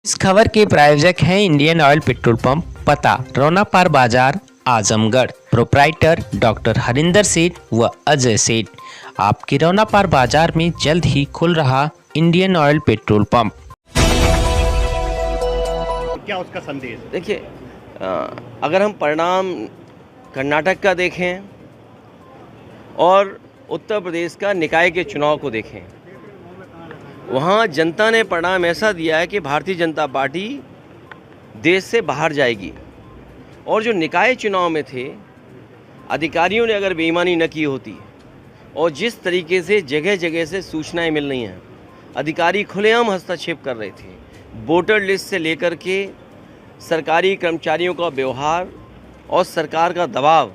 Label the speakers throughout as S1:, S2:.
S1: इस खबर के प्रायोजक हैं इंडियन ऑयल पेट्रोल पंप, पता रौनापार बाजार, आजमगढ़। प्रोप्राइटर डॉक्टर हरिंदर सेठ व अजय सेठ। आपके रौनापार बाजार में जल्द ही खुल रहा इंडियन ऑयल पेट्रोल पंप।
S2: क्या उसका संदेश?
S3: देखिए, अगर हम परिणाम कर्नाटक का देखें और उत्तर प्रदेश का निकाय के चुनाव को देखें, वहाँ जनता ने परिणाम ऐसा दिया है कि भारतीय जनता पार्टी देश से बाहर जाएगी। और जो निकाय चुनाव में थे, अधिकारियों ने अगर बेईमानी न की होती और जिस तरीके से जगह जगह से सूचनाएं मिल रही हैं, अधिकारी खुलेआम हस्तक्षेप कर रहे थे। वोटर लिस्ट से लेकर के सरकारी कर्मचारियों का व्यवहार और सरकार का दबाव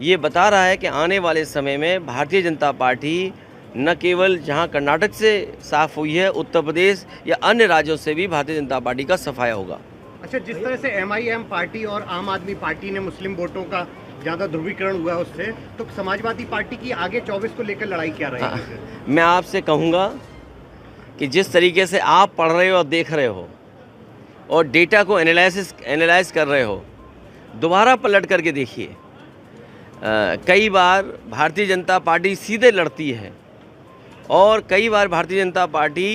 S3: ये बता रहा है कि आने वाले समय में भारतीय जनता पार्टी न केवल जहां कर्नाटक से साफ हुई है, उत्तर प्रदेश या अन्य राज्यों से भी भारतीय जनता पार्टी का सफाया होगा।
S2: अच्छा, जिस तरह से MIM पार्टी और आम आदमी पार्टी ने मुस्लिम वोटों का ज़्यादा ध्रुवीकरण हुआ है उससे, तो समाजवादी पार्टी की आगे 24 को लेकर लड़ाई क्या रहेगी?
S3: मैं आपसे कहूँगा कि जिस तरीके से आप पढ़ रहे हो और देख रहे हो और डेटा को एनालाइज कर रहे हो, दोबारा पलट करके देखिए। कई बार भारतीय जनता पार्टी सीधे लड़ती है और कई बार भारतीय जनता पार्टी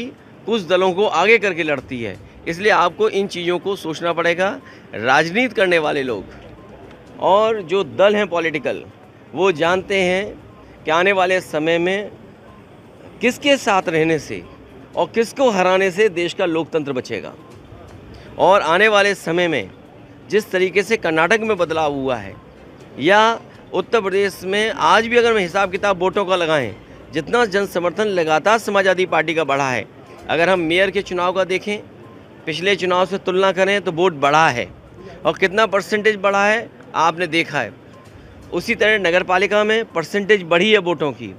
S3: कुछ दलों को आगे करके लड़ती है। इसलिए आपको इन चीज़ों को सोचना पड़ेगा। राजनीति करने वाले लोग और जो दल हैं पॉलिटिकल, वो जानते हैं कि आने वाले समय में किसके साथ रहने से और किसको हराने से देश का लोकतंत्र बचेगा। और आने वाले समय में जिस तरीके से कर्नाटक में बदलाव हुआ है या उत्तर प्रदेश में आज भी अगर मैं हिसाब किताब वोटों का लगाएं, जितना जन समर्थन लगातार समाजवादी पार्टी का बढ़ा है, अगर हम मेयर के चुनाव का देखें, पिछले चुनाव से तुलना करें तो वोट बढ़ा है और कितना परसेंटेज बढ़ा है आपने देखा है। उसी तरह नगर पालिका में परसेंटेज बढ़ी है वोटों की,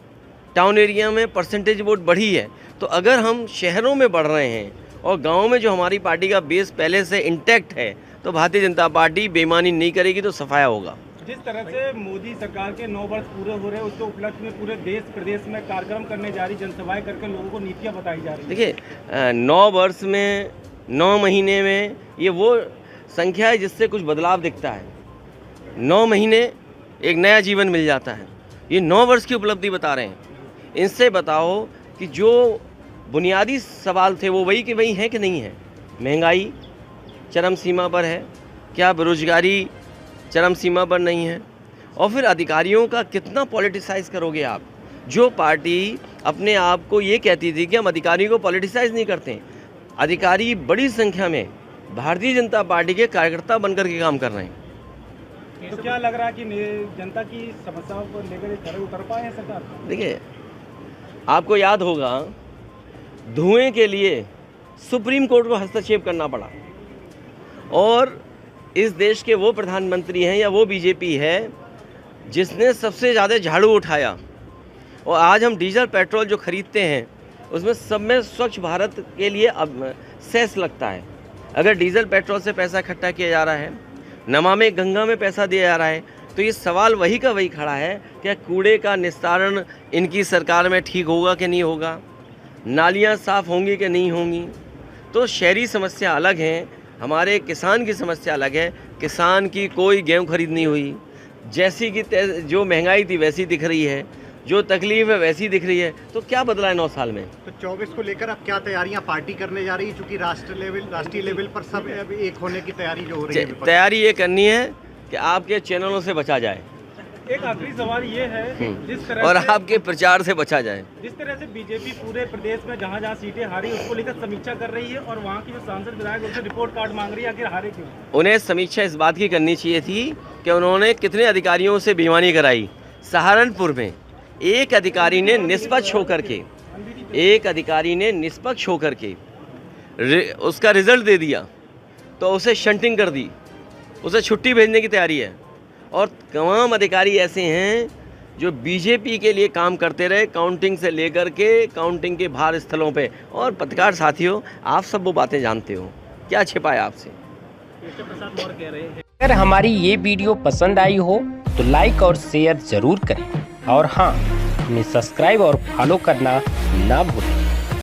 S3: टाउन एरिया में परसेंटेज वोट बढ़ी है। तो अगर हम शहरों में बढ़ रहे हैं और गाँव में जो हमारी पार्टी का बेस पहले से इंटैक्ट है, तो भारतीय जनता पार्टी बेईमानी नहीं करेगी, तो सफाया होगा।
S4: जिस तरह से मोदी सरकार के 9 वर्ष पूरे हो रहे हैं, उसके उपलक्ष्य में पूरे देश प्रदेश में कार्यक्रम करने जा रही, जनसभाएं करके लोगों को नीतियां बताई जा रही।
S3: देखिए, 9 वर्ष में 9 महीने में ये वो संख्या है जिससे कुछ बदलाव दिखता है। 9 महीने एक नया जीवन मिल जाता है। ये 9 वर्ष की उपलब्धि बता रहे हैं। इनसे बताओ कि जो बुनियादी सवाल थे वो वही के वही हैं कि नहीं है। महंगाई चरम सीमा पर है, क्या बेरोजगारी चरम सीमा पर नहीं है? और फिर अधिकारियों का कितना पॉलिटिसाइज करोगे आप? जो पार्टी अपने आप को ये कहती थी कि हम अधिकारियों को पॉलिटिसाइज नहीं करते, अधिकारी बड़ी संख्या में भारतीय जनता पार्टी के कार्यकर्ता बनकर के काम कर रहे हैं।
S4: तो क्या लग रहा है कि जनता की समस्याओं को लेकर खड़े उतर पाए हैं सरकार?
S3: देखिए, आपको याद होगा धुएं के लिए सुप्रीम कोर्ट को हस्तक्षेप करना पड़ा और इस देश के वो प्रधानमंत्री हैं या वो बीजेपी है जिसने सबसे ज़्यादा झाड़ू उठाया। और आज हम डीजल पेट्रोल जो खरीदते हैं उसमें सब में स्वच्छ भारत के लिए अब सेस लगता है। अगर डीजल पेट्रोल से पैसा इकट्ठा किया जा रहा है, नमामि गंगा में पैसा दिया जा रहा है, तो ये सवाल वही का वही खड़ा है कि कूड़े का निस्तारण इनकी सरकार में ठीक होगा कि नहीं होगा, नालियाँ साफ़ होंगी कि नहीं होंगी। तो शहरी समस्या अलग हैं, हमारे किसान की समस्या अलग है। किसान की कोई गेहूँ खरीद नहीं हुई, जैसी की जो महंगाई थी वैसी दिख रही है, जो तकलीफ है वैसी दिख रही है। तो क्या बदला है 9 साल में?
S2: तो 24 को लेकर अब क्या तैयारियां पार्टी करने जा रही है? चूंकि राष्ट्रीय लेवल पर सब अब एक होने की तैयारी जो हो रही है,
S3: तैयारी ये करनी है कि आपके चैनलों से बचा जाए।
S4: एक आखिरी सवाल ये है, जिस तरह
S3: और
S4: से
S3: आपके प्रचार से बचा जाए।
S4: जिस तरह से बीजेपी पूरे प्रदेश में जहां जहां सीटें हारी उसको लेकर समीक्षा कर रही है और वहां की जो सांसद विधायक उनसे रिपोर्ट कार्ड मांग रही है, आखिर हारे क्यों?
S3: उन्हें समीक्षा इस बात की करनी चाहिए थी कि उन्होंने कितने अधिकारियों से बेईमानी कराई। सहारनपुर में एक अधिकारी ने निष्पक्ष होकर के उसका रिजल्ट दे दिया, तो उसे शंटिंग कर दी, उसे छुट्टी भेजने की तैयारी है। और तमाम अधिकारी ऐसे हैं जो बीजेपी के लिए काम करते रहे, काउंटिंग से लेकर के काउंटिंग के बाहर स्थलों पे। और पत्रकार साथियों, आप सब वो बातें जानते हो, क्या छिपाए आपसे।
S1: अगर हमारी ये वीडियो पसंद आई हो तो लाइक और शेयर ज़रूर करें और हाँ, हमें सब्सक्राइब और फॉलो करना ना भूलें।